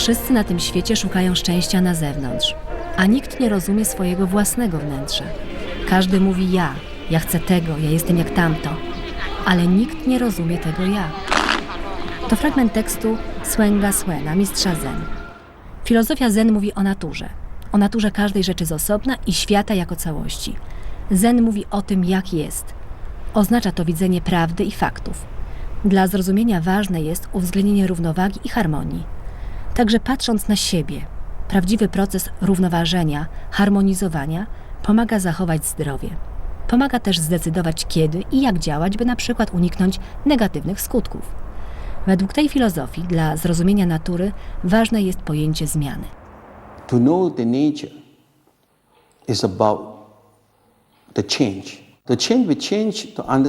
Wszyscy na tym świecie szukają szczęścia na zewnątrz, a nikt nie rozumie swojego własnego wnętrza. Każdy mówi ja chcę tego, ja jestem jak tamto, ale nikt nie rozumie tego ja. To fragment tekstu Swenga Swena, mistrza Zen. Filozofia Zen mówi o naturze każdej rzeczy z osobna i świata jako całości. Zen mówi o tym, jak jest. Oznacza to widzenie prawdy i faktów. Dla zrozumienia ważne jest uwzględnienie równowagi i harmonii. Także patrząc na siebie, prawdziwy proces równoważenia, harmonizowania pomaga zachować zdrowie. Pomaga też zdecydować kiedy i jak działać, by na przykład uniknąć negatywnych skutków. Według tej filozofii dla zrozumienia natury ważne jest pojęcie zmiany. To know the nature is about the change.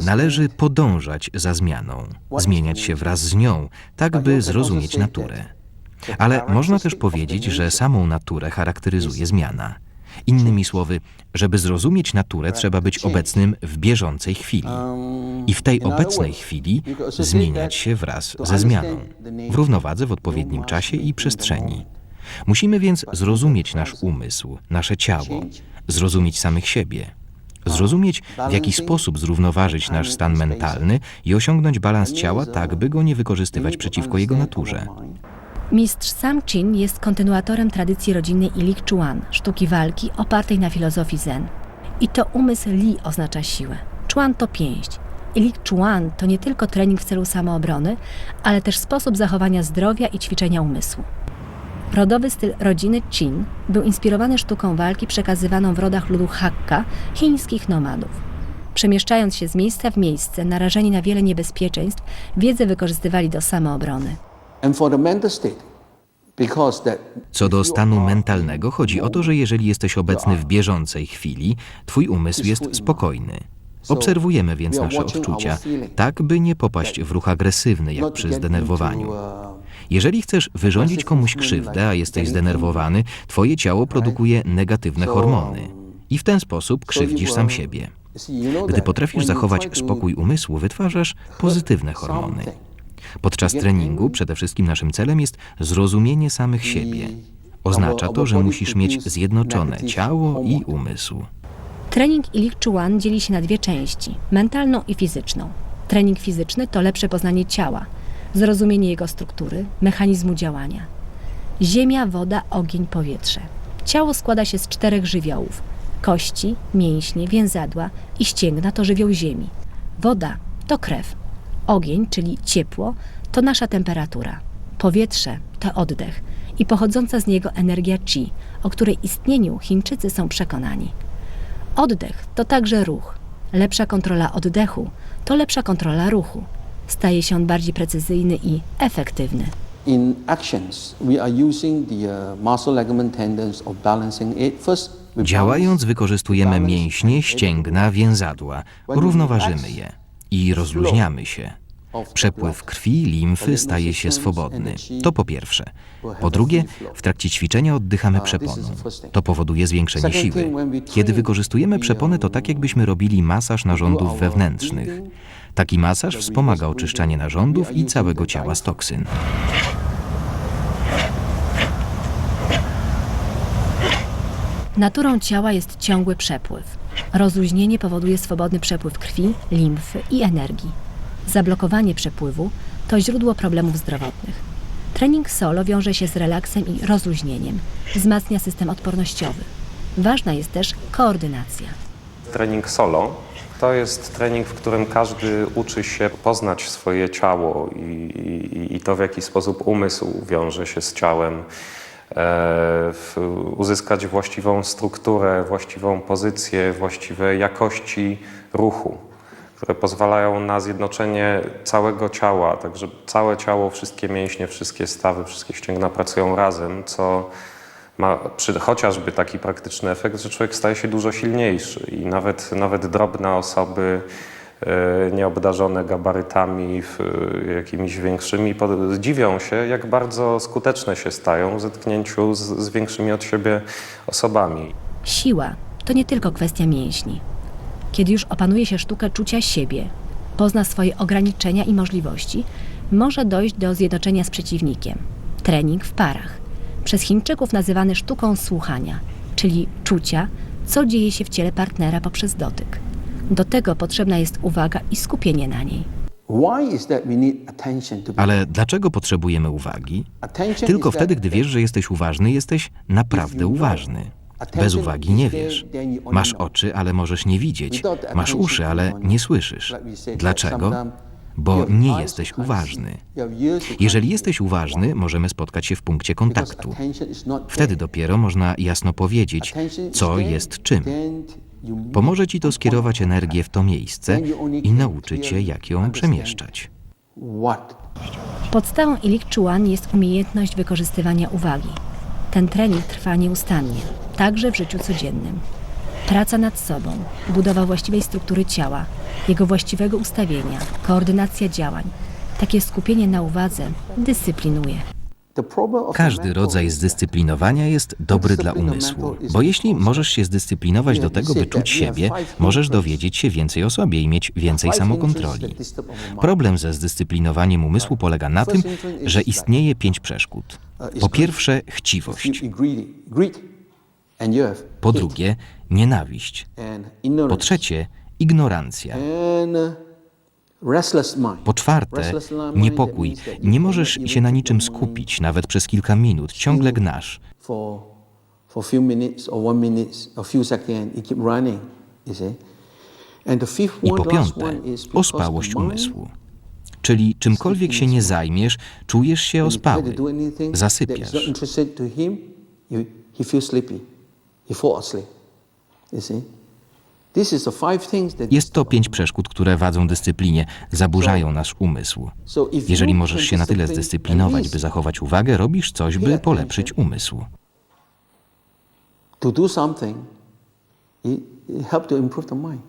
Należy podążać za zmianą, zmieniać się wraz z nią, tak by zrozumieć naturę. Ale można też powiedzieć, że samą naturę charakteryzuje zmiana. Innymi słowy, żeby zrozumieć naturę, trzeba być obecnym w bieżącej chwili. I w tej obecnej chwili zmieniać się wraz ze zmianą, w równowadze w odpowiednim czasie i przestrzeni. Musimy więc zrozumieć nasz umysł, nasze ciało, zrozumieć samych siebie. Zrozumieć, w jaki sposób zrównoważyć nasz stan mentalny i osiągnąć balans ciała tak, by go nie wykorzystywać przeciwko jego naturze. Mistrz Sam Chin jest kontynuatorem tradycji rodzinnej Ilik Chuan, sztuki walki opartej na filozofii Zen. I to umysł Li oznacza siłę. Chuan to pięść. Ilik Chuan to nie tylko trening w celu samoobrony, ale też sposób zachowania zdrowia i ćwiczenia umysłu. Rodowy styl rodziny Chin był inspirowany sztuką walki przekazywaną w rodach ludu Hakka, chińskich nomadów. Przemieszczając się z miejsca w miejsce, narażeni na wiele niebezpieczeństw, wiedzę wykorzystywali do samoobrony. Co do stanu mentalnego, chodzi o to, że jeżeli jesteś obecny w bieżącej chwili, twój umysł jest spokojny. Obserwujemy więc nasze odczucia, tak by nie popaść w ruch agresywny, jak przy zdenerwowaniu. Jeżeli chcesz wyrządzić komuś krzywdę, a jesteś zdenerwowany, twoje ciało produkuje negatywne hormony i w ten sposób krzywdzisz sam siebie. Gdy potrafisz zachować spokój umysłu, wytwarzasz pozytywne hormony. Podczas treningu przede wszystkim naszym celem jest zrozumienie samych siebie. Oznacza to, że musisz mieć zjednoczone ciało i umysł. Trening Ilik Chuan dzieli się na dwie części, mentalną i fizyczną. Trening fizyczny to lepsze poznanie ciała, zrozumienie jego struktury, mechanizmu działania. Ziemia, woda, ogień, powietrze. Ciało składa się z 4 żywiołów. Kości, mięśnie, więzadła i ścięgna to żywioł ziemi. Woda to krew. Ogień, czyli ciepło, to nasza temperatura. Powietrze to oddech i pochodząca z niego energia chi, o której istnieniu Chińczycy są przekonani. Oddech to także ruch. Lepsza kontrola oddechu to lepsza kontrola ruchu. Staje się on bardziej precyzyjny i efektywny. In actions, we are using the muscle ligament tendons of balancing it. Działając, wykorzystujemy mięśnie, ścięgna, więzadła, równoważymy je i rozluźniamy się. Przepływ krwi, limfy staje się swobodny. To po pierwsze. Po drugie, w trakcie ćwiczenia oddychamy przeponą. To powoduje zwiększenie siły. Kiedy wykorzystujemy przepony, to tak jakbyśmy robili masaż narządów wewnętrznych. Taki masaż wspomaga oczyszczanie narządów i całego ciała z toksyn. Naturą ciała jest ciągły przepływ. Rozluźnienie powoduje swobodny przepływ krwi, limfy i energii. Zablokowanie przepływu to źródło problemów zdrowotnych. Trening solo wiąże się z relaksem i rozluźnieniem. Wzmacnia system odpornościowy. Ważna jest też koordynacja. Trening solo to jest trening, w którym każdy uczy się poznać swoje ciało i to, w jaki sposób umysł wiąże się z ciałem, uzyskać właściwą strukturę, właściwą pozycję, właściwe jakości ruchu, które pozwalają na zjednoczenie całego ciała, tak że całe ciało, wszystkie mięśnie, wszystkie stawy, wszystkie ścięgna pracują razem, co ma chociażby taki praktyczny efekt, że człowiek staje się dużo silniejszy i nawet drobne osoby nieobdarzone gabarytami jakimiś większymi dziwią się, jak bardzo skuteczne się stają w zetknięciu z większymi od siebie osobami. Siła to nie tylko kwestia mięśni. Kiedy już opanuje się sztukę czucia siebie, pozna swoje ograniczenia i możliwości, może dojść do zjednoczenia z przeciwnikiem. Trening w parach. przez Chińczyków nazywany sztuką słuchania, czyli czucia, co dzieje się w ciele partnera poprzez dotyk. Do tego potrzebna jest uwaga i skupienie na niej. Why is that we need attention to be? Ale dlaczego potrzebujemy uwagi? Attention Tylko is wtedy, that- gdy wiesz, że jesteś uważny, jesteś naprawdę uważny. Bez uwagi nie wiesz. Masz oczy, ale możesz nie widzieć. Masz uszy, ale nie słyszysz. Dlaczego? Bo nie jesteś uważny. Jeżeli jesteś uważny, możemy spotkać się w punkcie kontaktu. Wtedy dopiero można jasno powiedzieć, co jest czym. Pomoże ci to skierować energię w to miejsce i nauczyć się, jak ją przemieszczać. What? Podstawą Ilik Chuan jest umiejętność wykorzystywania uwagi. Ten trening trwa nieustannie, także w życiu codziennym. Praca nad sobą, budowa właściwej struktury ciała, jego właściwego ustawienia, koordynacja działań. Takie skupienie na uwadze dyscyplinuje. Każdy rodzaj zdyscyplinowania jest dobry dla umysłu, bo jeśli możesz się zdyscyplinować do tego, by czuć siebie, możesz dowiedzieć się więcej o sobie i mieć więcej samokontroli. Problem ze zdyscyplinowaniem umysłu polega na tym, że istnieje 5 przeszkód. Po pierwsze, chciwość. Po drugie, nienawiść. Po trzecie, ignorancja. Po czwarte, niepokój. Nie możesz się na niczym skupić, nawet przez kilka minut. Ciągle gnasz. I po piąte, ospałość umysłu. Czyli czymkolwiek się nie zajmiesz, czujesz się ospały. Zasypiasz. Jest to 5 przeszkód, które wadzą dyscyplinie, zaburzają nasz umysł. Jeżeli możesz się na tyle zdyscyplinować, by zachować uwagę, robisz coś, by polepszyć umysł. To do something, it helps to improve the mind.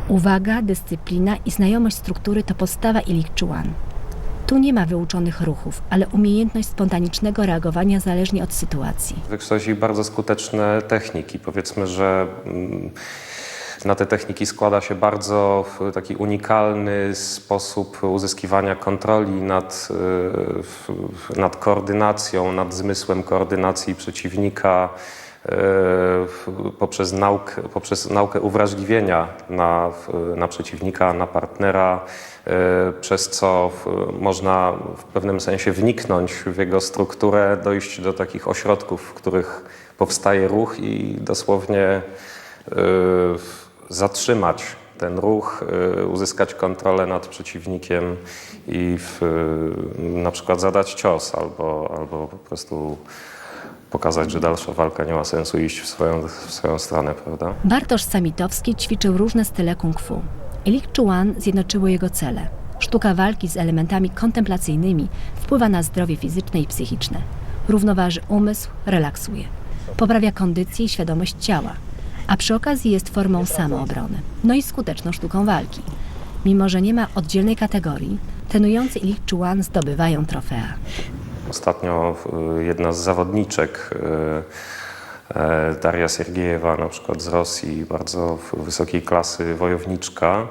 Uwaga, dyscyplina i znajomość struktury to podstawa Ilik Chuan. Tu nie ma wyuczonych ruchów, ale umiejętność spontanicznego reagowania zależnie od sytuacji. Wykształcili bardzo skuteczne techniki. Powiedzmy, że na te techniki składa się bardzo taki unikalny sposób uzyskiwania kontroli nad koordynacją, nad zmysłem koordynacji przeciwnika, poprzez naukę uwrażliwienia na przeciwnika, na partnera, przez co można w pewnym sensie wniknąć w jego strukturę, dojść do takich ośrodków, w których powstaje ruch i dosłownie zatrzymać ten ruch, uzyskać kontrolę nad przeciwnikiem i na przykład zadać cios albo po prostu pokazać, że dalsza walka nie ma sensu iść w swoją stronę, prawda? Bartosz Samitowski ćwiczył różne style kung fu. Ilik Chuan zjednoczyło jego cele. Sztuka walki z elementami kontemplacyjnymi wpływa na zdrowie fizyczne i psychiczne. Równoważy umysł, relaksuje. Poprawia kondycję i świadomość ciała. A przy okazji jest formą samoobrony. No i skuteczną sztuką walki. Mimo że nie ma oddzielnej kategorii, trenujący Ilik Chuan zdobywają trofea. Ostatnio jedna z zawodniczek, Daria Siergiejewa, na przykład z Rosji, bardzo wysokiej klasy wojowniczka,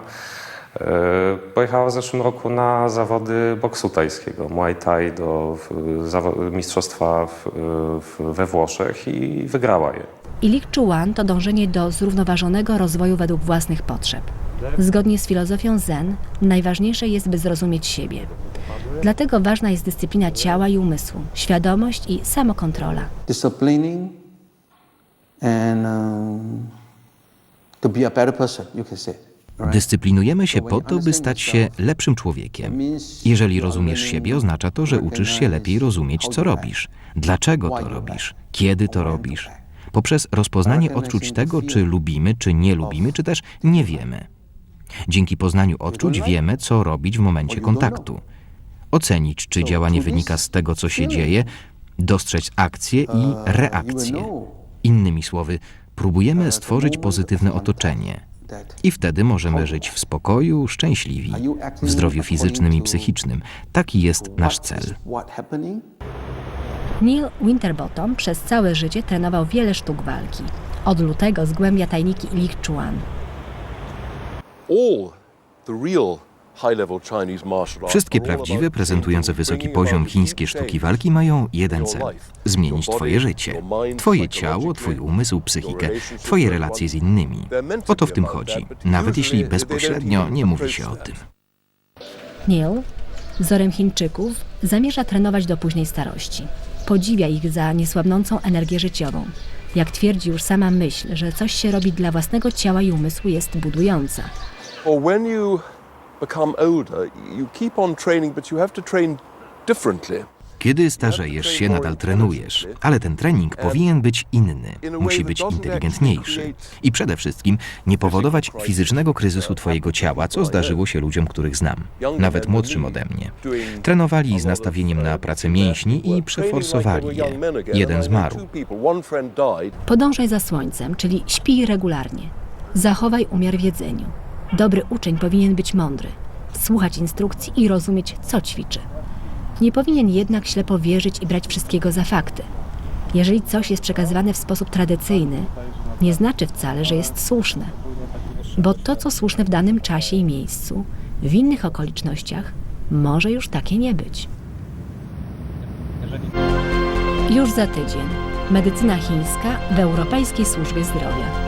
pojechała w zeszłym roku na zawody boksu tajskiego, Muay Thai, do mistrzostwa we Włoszech i wygrała je. Ilik Chuan to dążenie do zrównoważonego rozwoju według własnych potrzeb. Zgodnie z filozofią Zen, najważniejsze jest, by zrozumieć siebie. Dlatego ważna jest dyscyplina ciała i umysłu, świadomość i samokontrola. Disciplining and to be a better person, you can say. Dyscyplinujemy się po to, by stać się lepszym człowiekiem. Jeżeli rozumiesz siebie, oznacza to, że uczysz się lepiej rozumieć, co robisz, dlaczego to robisz, kiedy to robisz. Poprzez rozpoznanie odczuć tego, czy lubimy, czy nie lubimy, czy też nie wiemy. Dzięki poznaniu odczuć wiemy, co robić w momencie kontaktu. Ocenić, czy działanie wynika z tego, co się dzieje, dostrzec akcję i reakcję. Innymi słowy, próbujemy stworzyć pozytywne otoczenie. I wtedy możemy żyć w spokoju, szczęśliwi, w zdrowiu fizycznym i psychicznym. Taki jest nasz cel. Neil Winterbottom przez całe życie trenował wiele sztuk walki. Od lutego zgłębia tajniki Ilik Chuan. All the real Wszystkie prawdziwe, prezentujące wysoki poziom chińskie sztuki walki mają jeden cel – zmienić twoje życie. Twoje ciało, twój umysł, psychikę, twoje relacje z innymi. O to w tym chodzi, nawet jeśli bezpośrednio nie mówi się o tym. Neil, wzorem Chińczyków, zamierza trenować do późnej starości. Podziwia ich za niesłabnącą energię życiową. Jak twierdzi już sama myśl, że coś się robi dla własnego ciała i umysłu, jest budująca. When you become older, you keep on training, but you have to train differently. Kiedy starzejesz się, nadal trenujesz, ale ten trening powinien być inny, musi być inteligentniejszy i przede wszystkim nie powodować fizycznego kryzysu twojego ciała, co zdarzyło się ludziom, których znam, nawet młodszym ode mnie. Trenowali z nastawieniem na pracę mięśni i przeforsowali je. Jeden zmarł. Podążaj za słońcem, czyli śpij regularnie. Zachowaj umiar w jedzeniu. Dobry uczeń powinien być mądry, słuchać instrukcji i rozumieć, co ćwiczy. Nie powinien jednak ślepo wierzyć i brać wszystkiego za fakty. Jeżeli coś jest przekazywane w sposób tradycyjny, nie znaczy wcale, że jest słuszne. Bo to, co słuszne w danym czasie i miejscu, w innych okolicznościach, może już takie nie być. Już za tydzień. Medycyna chińska w Europejskiej Służbie Zdrowia.